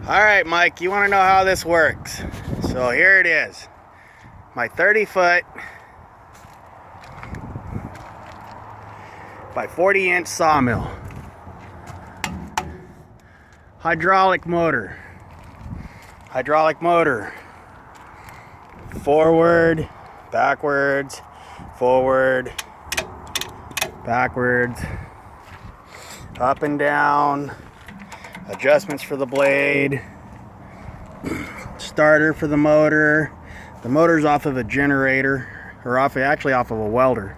All right, Mike, you want to know how this works? So here it is. My 30-foot by 40-inch sawmill. Hydraulic motor. Forward, backwards, forward, backwards, up and down. Adjustments for the blade. Starter for the motor. The motor's off of a generator, or actually off of a welder.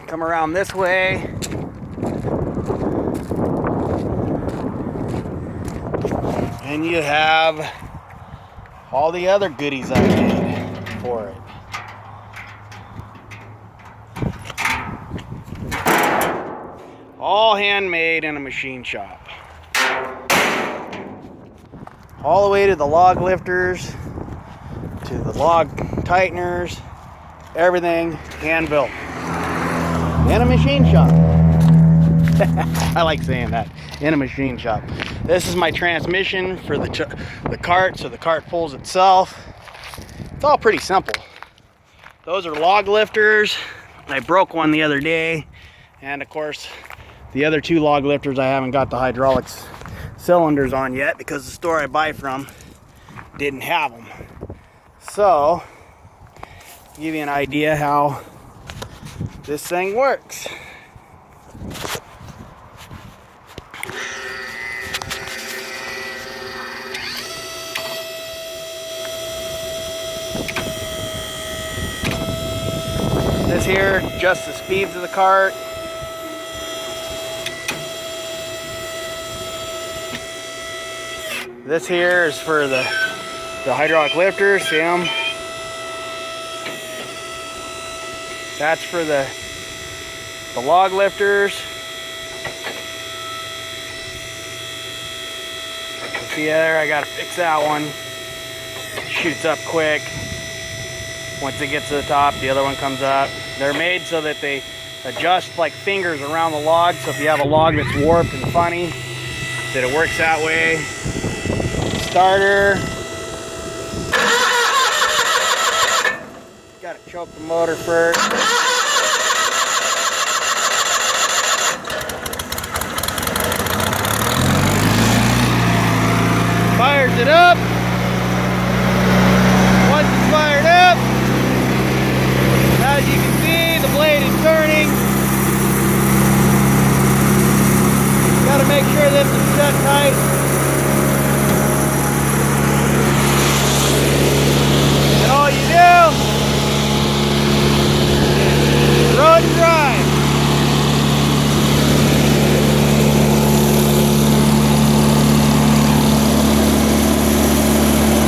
Come around this way. And you have all the other goodies I made for it. All handmade in a machine shop. All the way to the log lifters, to the log tighteners, everything hand built in a machine shop. I like saying that, in a machine shop. This is my transmission for the cart, so the cart pulls itself. It's all pretty simple. Those are log lifters. I broke one the other day, and of course the other two log lifters I haven't got the hydraulics cylinders on yet because the store I buy from didn't have them. So, give you an idea how this thing works. This here adjusts the speeds of the cart. This here is for the hydraulic lifters, see them? That's for the log lifters. See there, I gotta fix that one. Shoots up quick. Once it gets to the top, the other one comes up. They're made so that they adjust like fingers around the log, so if you have a log that's warped and funny, that it works that way. Starter. Gotta choke the motor first. Fires it up. Once it's fired up, as you can see, the blade is turning. Gotta make sure this is set tight. All you do is throw it and drive.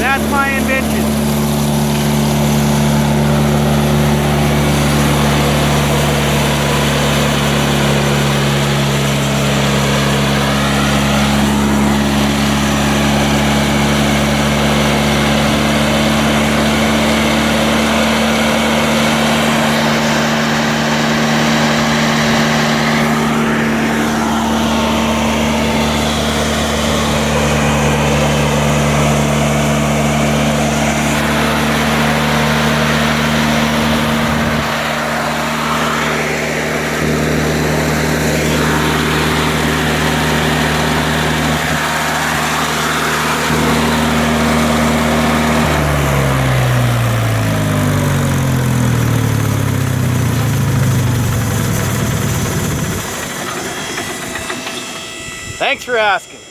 That's my invention. Thanks for asking.